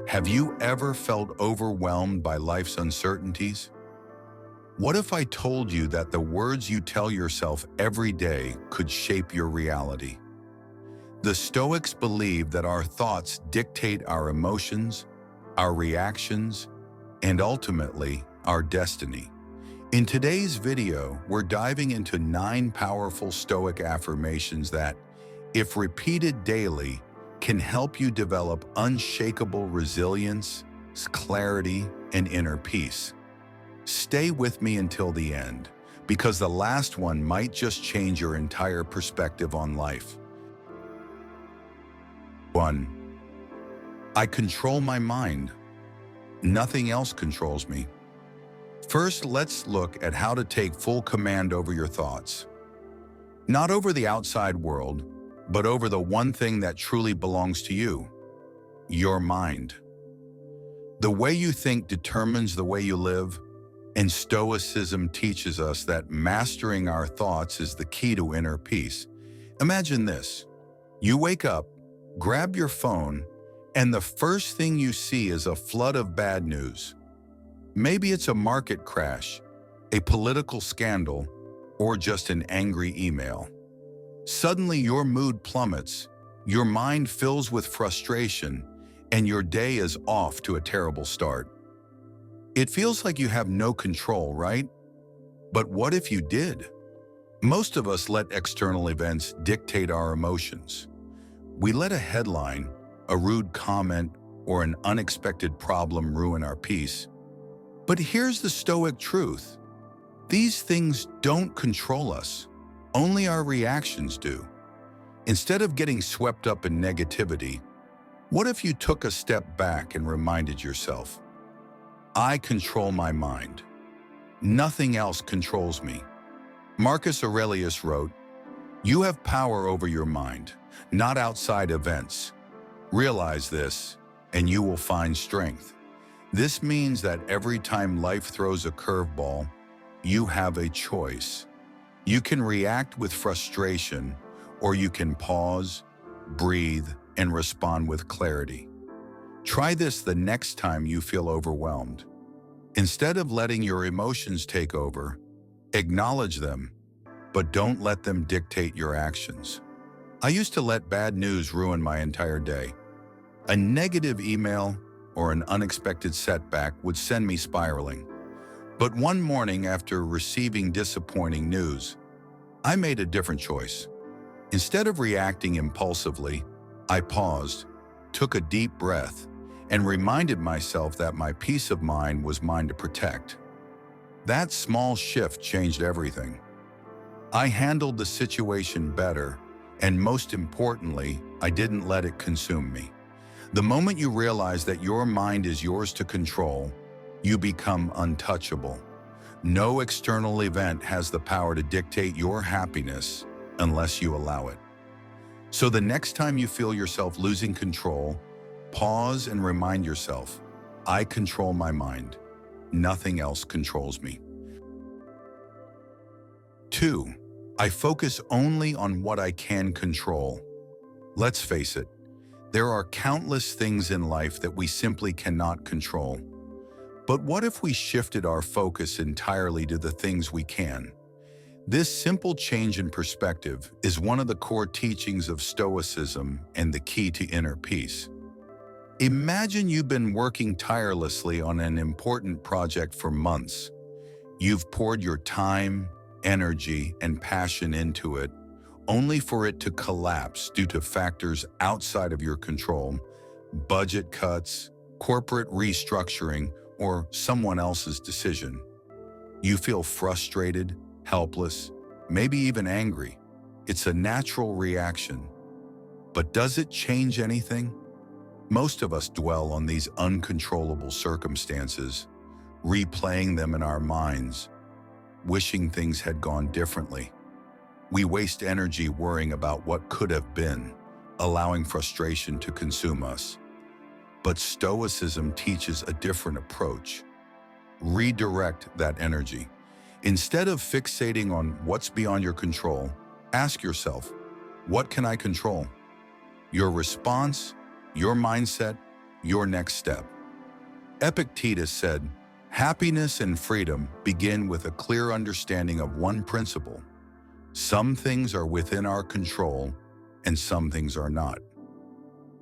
Have you ever felt overwhelmed by life's uncertainties? What if I told you that the words you tell yourself every day could shape your reality? The Stoics believe that our thoughts dictate our emotions, our reactions, and ultimately, our destiny. In today's video, we're diving into 9 powerful Stoic affirmations that, if repeated daily, can help you develop unshakable resilience, clarity, and inner peace. Stay with me until the end, because the last one might just change your entire perspective on life. 1. I control my mind. Nothing else controls me. First, let's look at how to take full command over your thoughts. Not over the outside world, but over the one thing that truly belongs to you, your mind. The way you think determines the way you live, and Stoicism teaches us that mastering our thoughts is the key to inner peace. Imagine this. You wake up, grab your phone, and the first thing you see is a flood of bad news. Maybe it's a market crash, a political scandal, or just an angry email. Suddenly your mood plummets, your mind fills with frustration, and your day is off to a terrible start. It feels like you have no control, right? But what if you did? Most of us let external events dictate our emotions. We let a headline, a rude comment, or an unexpected problem ruin our peace. But here's the Stoic truth. These things don't control us. Only our reactions do. Instead of getting swept up in negativity, what if you took a step back and reminded yourself, I control my mind. Nothing else controls me. Marcus Aurelius wrote, you have power over your mind, not outside events. Realize this, and you will find strength. This means that every time life throws a curveball, you have a choice. You can react with frustration, or you can pause, breathe, and respond with clarity. Try this the next time you feel overwhelmed. Instead of letting your emotions take over, acknowledge them, but don't let them dictate your actions. I used to let bad news ruin my entire day. A negative email or an unexpected setback would send me spiraling. But one morning after receiving disappointing news, I made a different choice. Instead of reacting impulsively, I paused, took a deep breath, and reminded myself that my peace of mind was mine to protect. That small shift changed everything. I handled the situation better, and most importantly, I didn't let it consume me. The moment you realize that your mind is yours to control, you become untouchable. No external event has the power to dictate your happiness unless you allow it. So the next time you feel yourself losing control, pause and remind yourself, I control my mind. Nothing else controls me. 2. I focus only on what I can control. Let's face it, there are countless things in life that we simply cannot control. But what if we shifted our focus entirely to the things we can? This simple change in perspective is one of the core teachings of Stoicism and the key to inner peace. Imagine you've been working tirelessly on an important project for months. You've poured your time, energy, and passion into it, only for it to collapse due to factors outside of your control, budget cuts, corporate restructuring, or someone else's decision. You feel frustrated, helpless, maybe even angry. It's a natural reaction. But does it change anything? Most of us dwell on these uncontrollable circumstances, replaying them in our minds, wishing things had gone differently. We waste energy worrying about what could have been, allowing frustration to consume us. But Stoicism teaches a different approach. Redirect that energy. Instead of fixating on what's beyond your control, ask yourself, what can I control? Your response, your mindset, your next step. Epictetus said, "Happiness and freedom begin with a clear understanding of one principle. Some things are within our control, and some things are not."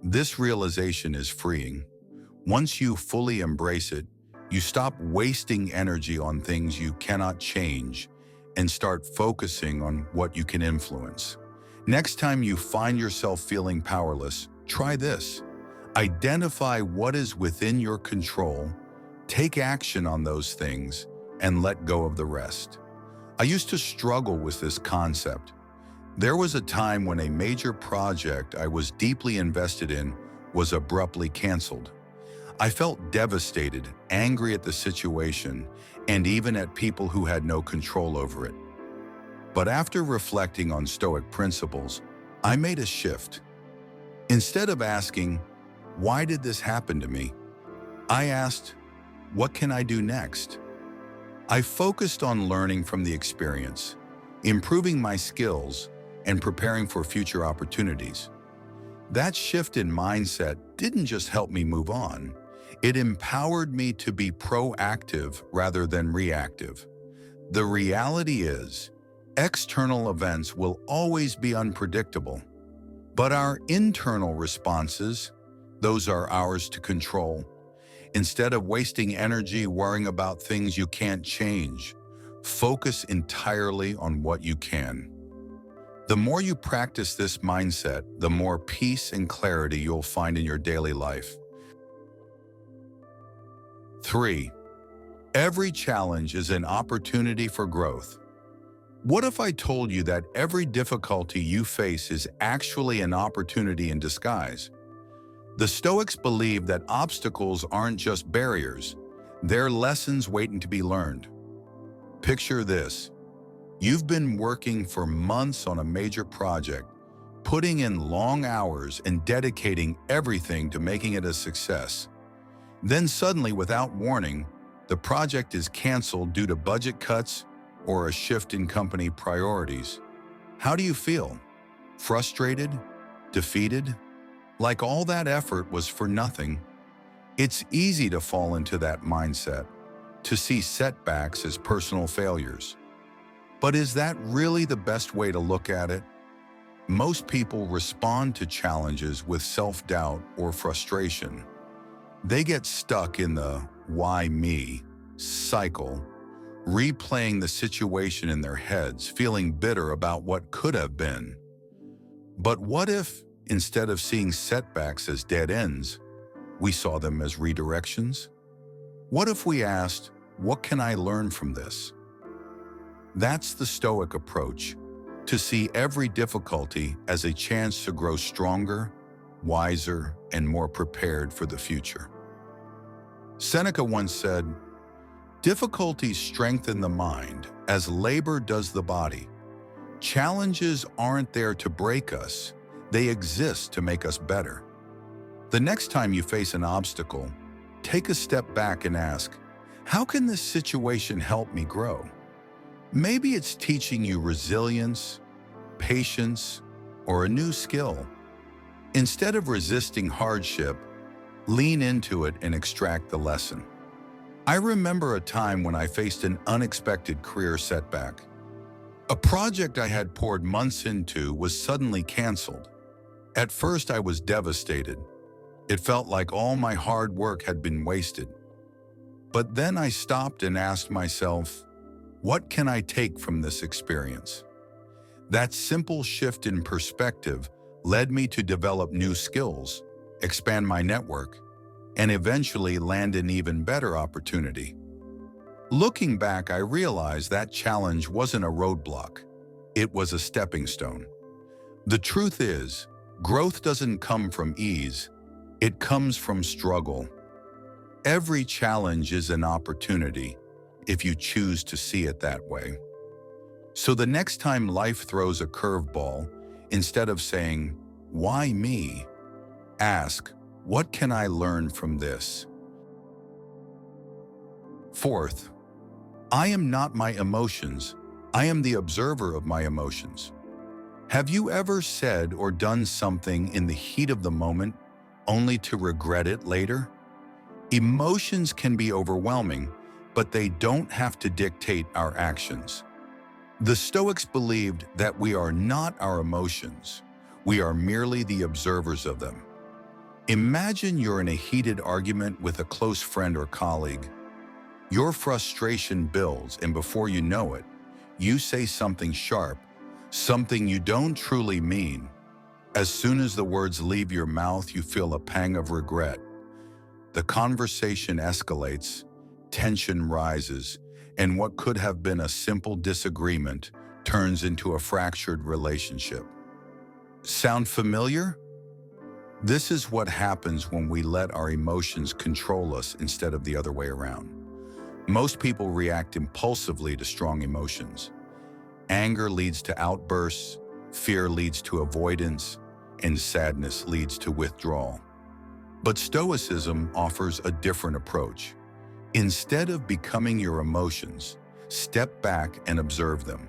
This realization is freeing. Once you fully embrace it, you stop wasting energy on things you cannot change and start focusing on what you can influence. Next time you find yourself feeling powerless, try this. Identify what is within your control, take action on those things, and let go of the rest. I used to struggle with this concept. There was a time when a major project I was deeply invested in was abruptly canceled. I felt devastated, angry at the situation, and even at people who had no control over it. But after reflecting on Stoic principles, I made a shift. Instead of asking, "Why did this happen to me?" I asked, "What can I do next?" I focused on learning from the experience, improving my skills, and preparing for future opportunities. That shift in mindset didn't just help me move on, it empowered me to be proactive rather than reactive. The reality is, external events will always be unpredictable, but our internal responses, those are ours to control. Instead of wasting energy worrying about things you can't change, focus entirely on what you can. The more you practice this mindset, the more peace and clarity you'll find in your daily life. 3. Every challenge is an opportunity for growth. What if I told you that every difficulty you face is actually an opportunity in disguise? The Stoics believe that obstacles aren't just barriers, they're lessons waiting to be learned. Picture this. You've been working for months on a major project, putting in long hours and dedicating everything to making it a success. Then suddenly, without warning, the project is canceled due to budget cuts or a shift in company priorities. How do you feel? Frustrated? Defeated? Like all that effort was for nothing? It's easy to fall into that mindset, to see setbacks as personal failures. But is that really the best way to look at it? Most people respond to challenges with self-doubt or frustration. They get stuck in the "why me" cycle, replaying the situation in their heads, feeling bitter about what could have been. But what if, instead of seeing setbacks as dead ends, we saw them as redirections? What if we asked, "What can I learn from this?" That's the Stoic approach, to see every difficulty as a chance to grow stronger, wiser, and more prepared for the future. Seneca once said, "Difficulties strengthen the mind as labor does the body. Challenges aren't there to break us, they exist to make us better." The next time you face an obstacle, take a step back and ask, "How can this situation help me grow?" Maybe it's teaching you resilience, patience, or a new skill. Instead of resisting hardship, lean into it and extract the lesson. I remember a time when I faced an unexpected career setback. A project I had poured months into was suddenly canceled. At first, I was devastated. It felt like all my hard work had been wasted. But then I stopped and asked myself, what can I take from this experience? That simple shift in perspective led me to develop new skills, expand my network, and eventually land an even better opportunity. Looking back, I realized that challenge wasn't a roadblock. It was a stepping stone. The truth is, growth doesn't come from ease. It comes from struggle. Every challenge is an opportunity, if you choose to see it that way. So the next time life throws a curveball, instead of saying, "Why me?" ask, "What can I learn from this?" Fourth, I am not my emotions. I am the observer of my emotions. Have you ever said or done something in the heat of the moment, only to regret it later? Emotions can be overwhelming, but they don't have to dictate our actions. The Stoics believed that we are not our emotions. We are merely the observers of them. Imagine you're in a heated argument with a close friend or colleague. Your frustration builds, and before you know it, you say something sharp, something you don't truly mean. As soon as the words leave your mouth, you feel a pang of regret. The conversation escalates, tension rises, and what could have been a simple disagreement turns into a fractured relationship. Sound familiar? This is what happens when we let our emotions control us instead of the other way around. Most people react impulsively to strong emotions. Anger leads to outbursts, fear leads to avoidance, and sadness leads to withdrawal. But Stoicism offers a different approach. Instead of becoming your emotions, step back and observe them.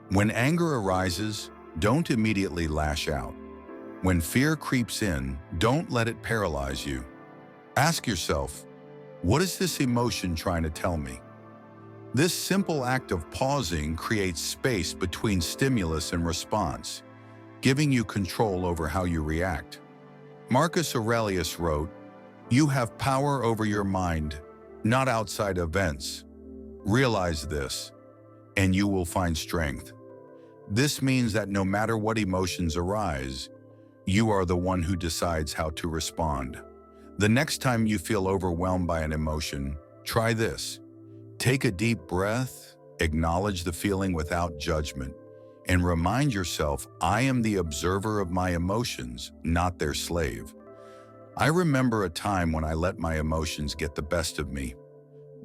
When anger arises, don't immediately lash out. When fear creeps in, don't let it paralyze you. Ask yourself, what is this emotion trying to tell me? This simple act of pausing creates space between stimulus and response, giving you control over how you react. Marcus Aurelius wrote, "You have power over your mind, not outside events. Realize this, and you will find strength." This means that no matter what emotions arise, you are the one who decides how to respond. The next time you feel overwhelmed by an emotion, try this. Take a deep breath, acknowledge the feeling without judgment, and remind yourself, I am the observer of my emotions, not their slave. I remember a time when I let my emotions get the best of me.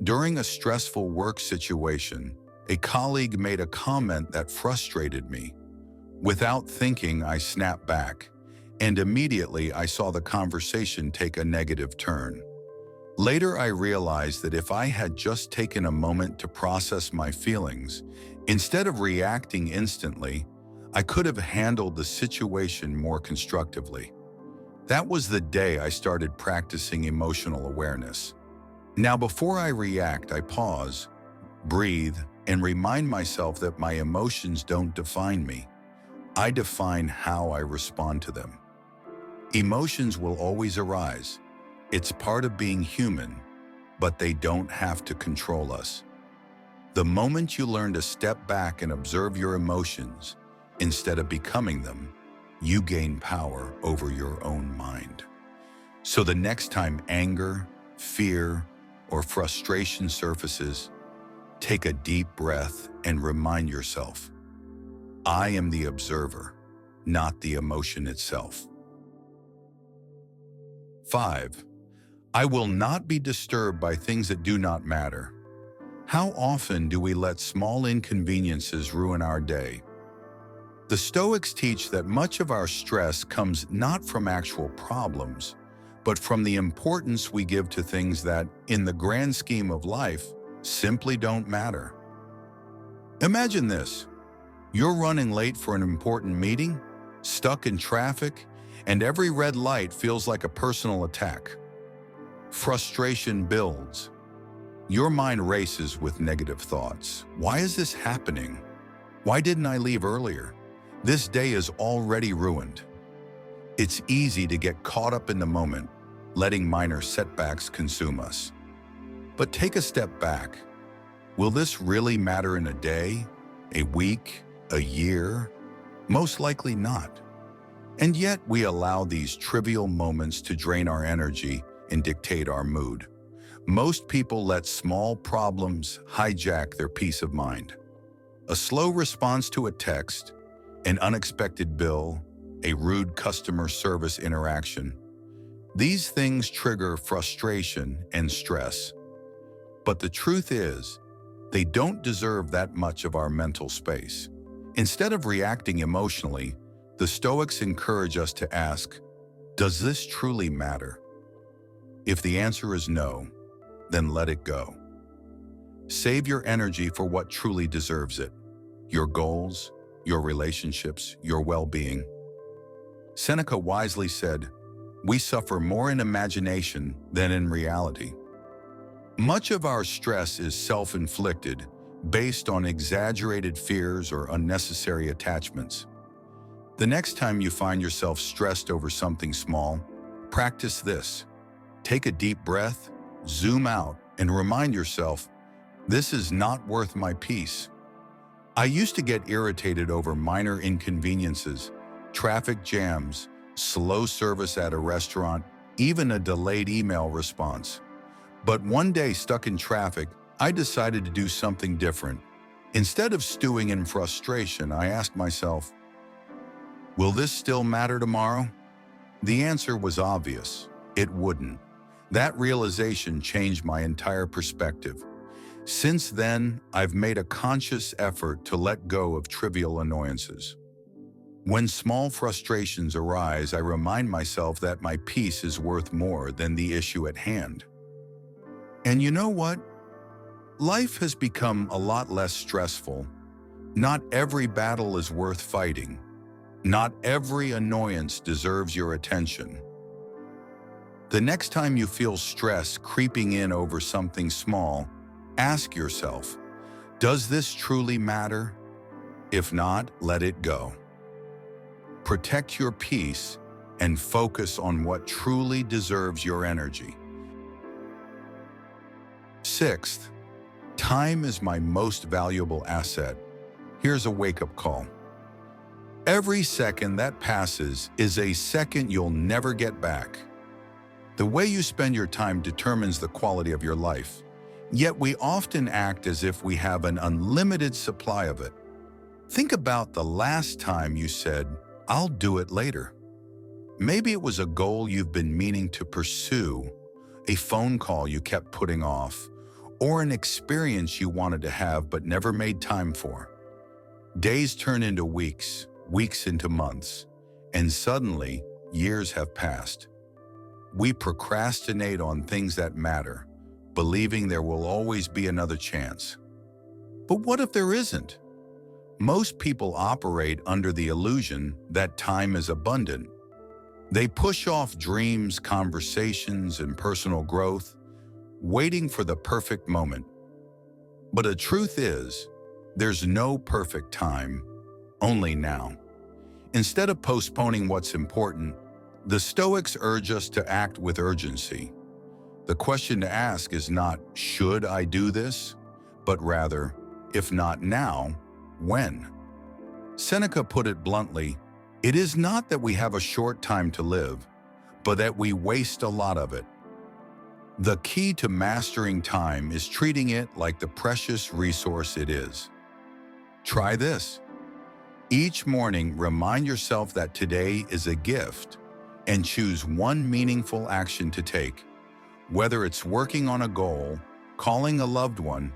During a stressful work situation, a colleague made a comment that frustrated me. Without thinking, I snapped back, and immediately I saw the conversation take a negative turn. Later, I realized that if I had just taken a moment to process my feelings, instead of reacting instantly, I could have handled the situation more constructively. That was the day I started practicing emotional awareness. Now, before I react, I pause, breathe, and remind myself that my emotions don't define me. I define how I respond to them. Emotions will always arise. It's part of being human, but they don't have to control us. The moment you learn to step back and observe your emotions, instead of becoming them, you gain power over your own mind. So the next time anger, fear, or frustration surfaces, take a deep breath and remind yourself, I am the observer, not the emotion itself. 5. I will not be disturbed by things that do not matter. How often do we let small inconveniences ruin our day? The Stoics teach that much of our stress comes not from actual problems, but from the importance we give to things that, in the grand scheme of life, simply don't matter. Imagine this. You're running late for an important meeting, stuck in traffic, and every red light feels like a personal attack. Frustration builds. Your mind races with negative thoughts. Why is this happening? Why didn't I leave earlier? This day is already ruined. It's easy to get caught up in the moment, letting minor setbacks consume us. But take a step back. Will this really matter in a day, a week, a year? Most likely not. And yet we allow these trivial moments to drain our energy and dictate our mood. Most people let small problems hijack their peace of mind. A slow response to a text, an unexpected bill, a rude customer service interaction. These things trigger frustration and stress. But the truth is, they don't deserve that much of our mental space. Instead of reacting emotionally, the Stoics encourage us to ask, does this truly matter? If the answer is no, then let it go. Save your energy for what truly deserves it: your goals, your relationships, your well-being. Seneca wisely said, we suffer more in imagination than in reality. Much of our stress is self-inflicted, based on exaggerated fears or unnecessary attachments. The next time you find yourself stressed over something small, practice this. Take a deep breath, zoom out, and remind yourself, this is not worth my peace. I used to get irritated over minor inconveniences, traffic jams, slow service at a restaurant, even a delayed email response. But one day, stuck in traffic, I decided to do something different. Instead of stewing in frustration, I asked myself, will this still matter tomorrow? The answer was obvious. It wouldn't. That realization changed my entire perspective. Since then, I've made a conscious effort to let go of trivial annoyances. When small frustrations arise, I remind myself that my peace is worth more than the issue at hand. And you know what? Life has become a lot less stressful. Not every battle is worth fighting. Not every annoyance deserves your attention. The next time you feel stress creeping in over something small, ask yourself, does this truly matter? If not, let it go. Protect your peace and focus on what truly deserves your energy. Sixth, time is my most valuable asset. Here's a wake-up call. Every second that passes is a second you'll never get back. The way you spend your time determines the quality of your life, yet we often act as if we have an unlimited supply of it. Think about the last time you said, I'll do it later. Maybe it was a goal you've been meaning to pursue, a phone call you kept putting off, or an experience you wanted to have but never made time for. Days turn into weeks, weeks into months, and suddenly, years have passed. We procrastinate on things that matter, believing there will always be another chance. But what if there isn't? Most people operate under the illusion that time is abundant. They push off dreams, conversations, and personal growth, waiting for the perfect moment. But the truth is, there's no perfect time, only now. Instead of postponing what's important, the Stoics urge us to act with urgency. The question to ask is not, should I do this? But rather, if not now, when? Seneca put it bluntly, it is not that we have a short time to live, but that we waste a lot of it. The key to mastering time is treating it like the precious resource it is. Try this. Each morning, remind yourself that today is a gift and choose one meaningful action to take, whether it's working on a goal, calling a loved one,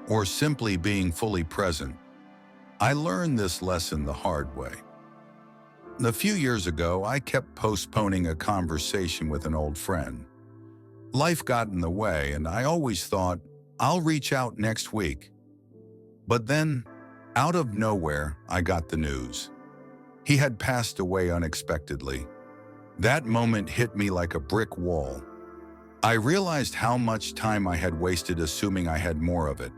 or simply being fully present. I learned this lesson the hard way. A few years ago, I kept postponing a conversation with an old friend. Life got in the way, and I always thought, I'll reach out next week. But then, out of nowhere, I got the news. He had passed away unexpectedly. That moment hit me like a brick wall. I realized how much time I had wasted assuming I had more of it.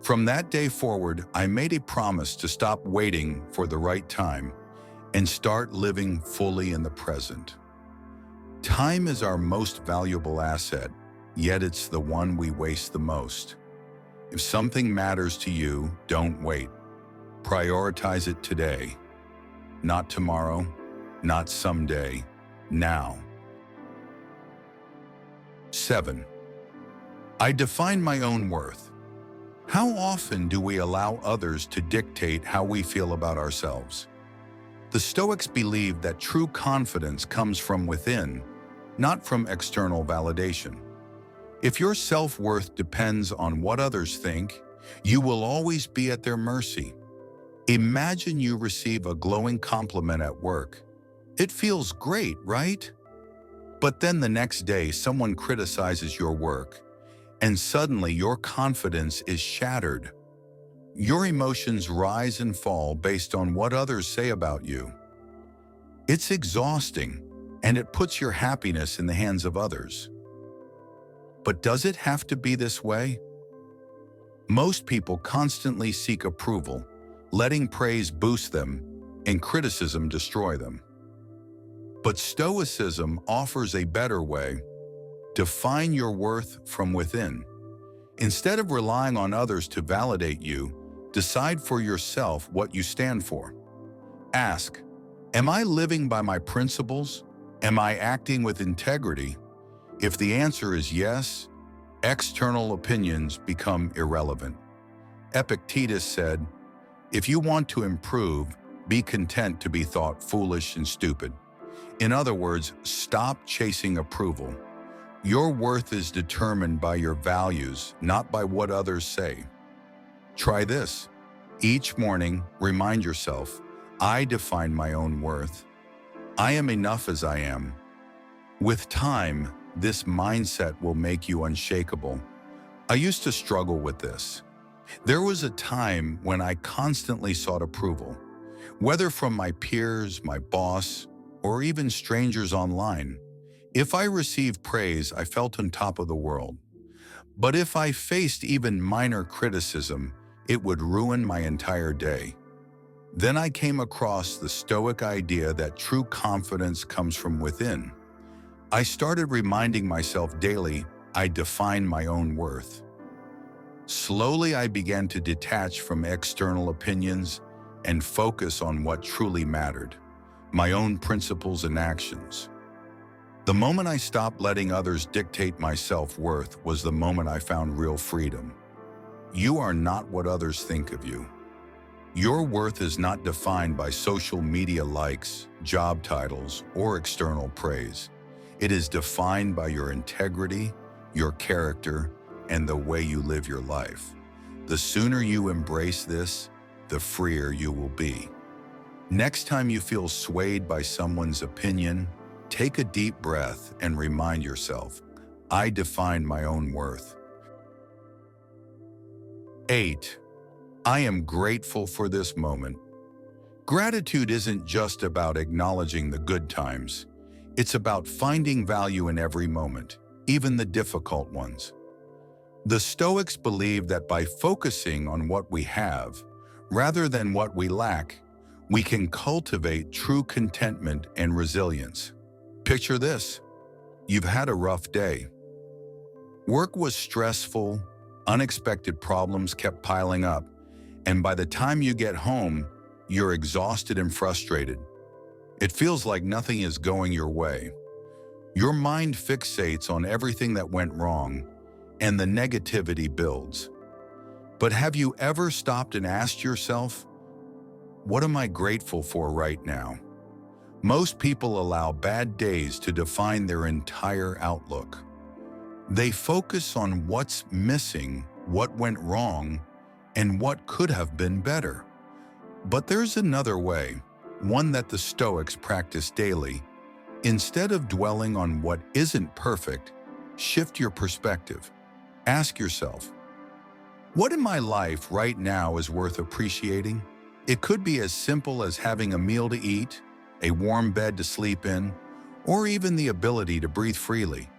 From that day forward, I made a promise to stop waiting for the right time and start living fully in the present. Time is our most valuable asset, yet it's the one we waste the most. If something matters to you, don't wait. Prioritize it today. Not tomorrow, not someday, now. 7. I define my own worth. How often do we allow others to dictate how we feel about ourselves? The Stoics believe that true confidence comes from within, not from external validation. If your self-worth depends on what others think, you will always be at their mercy. Imagine you receive a glowing compliment at work. It feels great, right? But then the next day, someone criticizes your work, and suddenly your confidence is shattered. Your emotions rise and fall based on what others say about you. It's exhausting, and it puts your happiness in the hands of others. But does it have to be this way? Most people constantly seek approval, letting praise boost them and criticism destroy them. But Stoicism offers a better way. Define your worth from within. Instead of relying on others to validate you, decide for yourself what you stand for. Ask, am I living by my principles? Am I acting with integrity? If the answer is yes, external opinions become irrelevant. Epictetus said, if you want to improve, be content to be thought foolish and stupid. In other words, stop chasing approval. Your worth is determined by your values, not by what others say. Try this. Each morning, remind yourself, I define my own worth. I am enough as I am. With time, this mindset will make you unshakable. I used to struggle with this. There was a time when I constantly sought approval, whether from my peers, my boss, or even strangers online. If I received praise, I felt on top of the world. But if I faced even minor criticism, it would ruin my entire day. Then I came across the Stoic idea that true confidence comes from within. I started reminding myself daily, I define my own worth. Slowly, I began to detach from external opinions and focus on what truly mattered, my own principles and actions. The moment I stopped letting others dictate my self-worth was the moment I found real freedom. You are not what others think of you. Your worth is not defined by social media likes, job titles, or external praise. It is defined by your integrity, your character, and the way you live your life. The sooner you embrace this, the freer you will be. Next time you feel swayed by someone's opinion, take a deep breath and remind yourself, I define my own worth. 8. I am grateful for this moment. Gratitude isn't just about acknowledging the good times. It's about finding value in every moment, even the difficult ones. The Stoics believe that by focusing on what we have, rather than what we lack, we can cultivate true contentment and resilience. Picture this. You've had a rough day. Work was stressful, unexpected problems kept piling up, and by the time you get home, you're exhausted and frustrated. It feels like nothing is going your way. Your mind fixates on everything that went wrong, and the negativity builds. But have you ever stopped and asked yourself, what am I grateful for right now? Most people allow bad days to define their entire outlook. They focus on what's missing, what went wrong, and what could have been better. But there's another way, one that the Stoics practice daily. Instead of dwelling on what isn't perfect, shift your perspective. Ask yourself, what in my life right now is worth appreciating? It could be as simple as having a meal to eat, a warm bed to sleep in, or even the ability to breathe freely.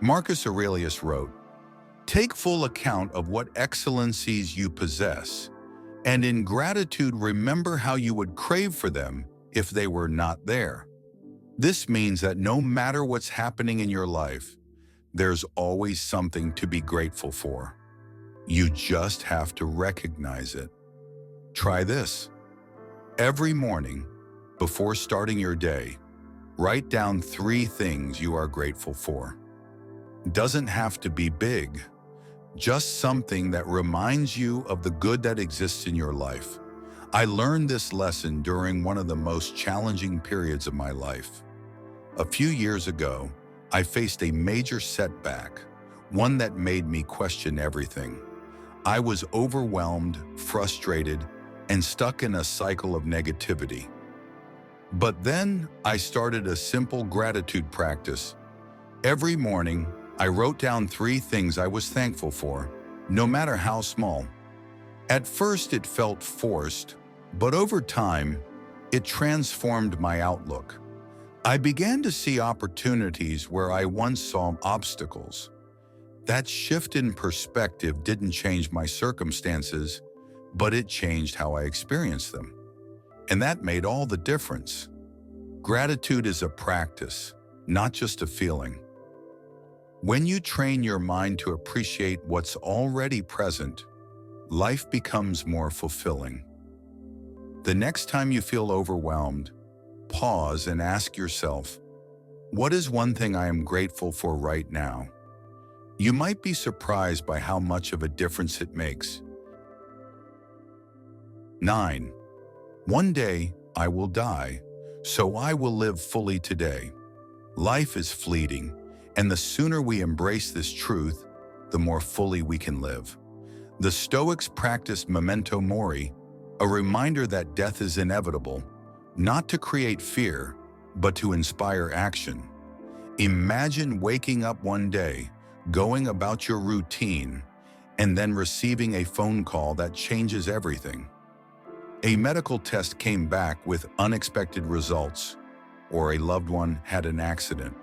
Marcus Aurelius wrote, take full account of what excellencies you possess, and in gratitude remember how you would crave for them if they were not there. This means that no matter what's happening in your life, there's always something to be grateful for. You just have to recognize it. Try this. Every morning, before starting your day, write down 3 things you are grateful for. It doesn't have to be big, just something that reminds you of the good that exists in your life. I learned this lesson during one of the most challenging periods of my life. A few years ago, I faced a major setback, one that made me question everything. I was overwhelmed, frustrated, and stuck in a cycle of negativity. But then I started a simple gratitude practice. Every morning, I wrote down 3 things I was thankful for, no matter how small. At first, it felt forced, but over time, it transformed my outlook. I began to see opportunities where I once saw obstacles. That shift in perspective didn't change my circumstances, but it changed how I experienced them. And that made all the difference. Gratitude is a practice, not just a feeling. When you train your mind to appreciate what's already present, life becomes more fulfilling. The next time you feel overwhelmed, pause and ask yourself, what is one thing I am grateful for right now? You might be surprised by how much of a difference it makes. 9. One day I will die, so I will live fully today. Life is fleeting, and the sooner we embrace this truth, the more fully we can live. The Stoics practiced memento mori, a reminder that death is inevitable, not to create fear, but to inspire action. Imagine waking up one day, going about your routine, and then receiving a phone call that changes everything. A medical test came back with unexpected results, or a loved one had an accident.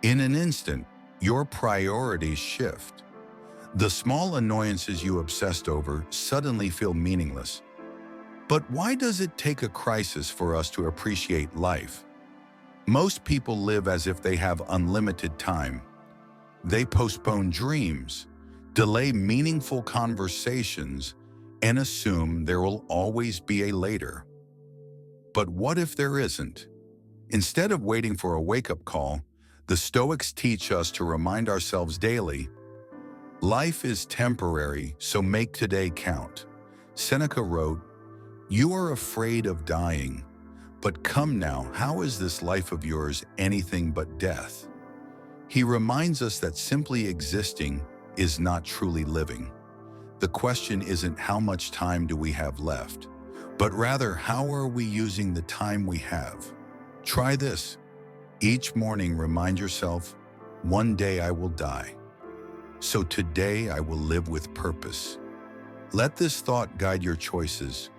In an instant, your priorities shift. The small annoyances you obsessed over suddenly feel meaningless. But why does it take a crisis for us to appreciate life? Most people live as if they have unlimited time. They postpone dreams, delay meaningful conversations, and assume there will always be a later. But what if there isn't? Instead of waiting for a wake-up call, the Stoics teach us to remind ourselves daily, life is temporary, so make today count. Seneca wrote, "You are afraid of dying, but come now, how is this life of yours anything but death?" He reminds us that simply existing is not truly living. The question isn't how much time do we have left, but rather how are we using the time we have? Try this. Each morning remind yourself, one day I will die. So today I will live with purpose. Let this thought guide your choices.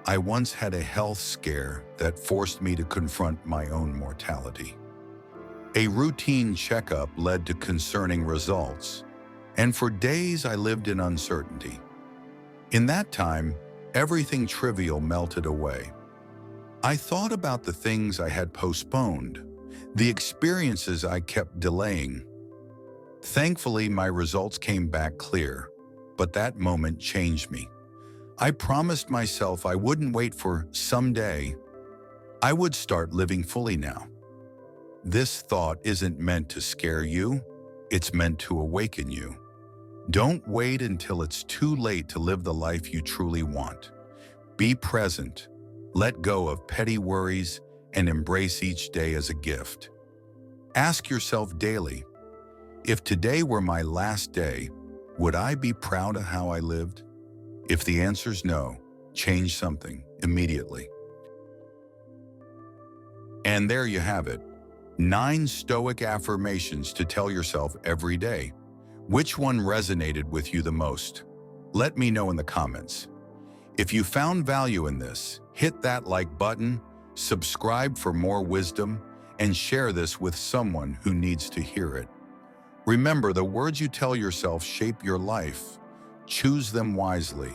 I once had a health scare that forced me to confront my own mortality. A routine checkup led to concerning results, and for days I lived in uncertainty. In that time, everything trivial melted away. I thought about the things I had postponed, the experiences I kept delaying. Thankfully, my results came back clear, but that moment changed me. I promised myself I wouldn't wait for someday. I would start living fully now. This thought isn't meant to scare you, it's meant to awaken you. Don't wait until it's too late to live the life you truly want. Be present, let go of petty worries, and embrace each day as a gift. Ask yourself daily, if today were my last day, would I be proud of how I lived? If the answer's no, change something immediately. And there you have it, 9 Stoic affirmations to tell yourself every day. Which one resonated with you the most? Let me know in the comments. If you found value in this, hit that like button, subscribe for more wisdom, and share this with someone who needs to hear it. Remember, the words you tell yourself shape your life. Choose them wisely.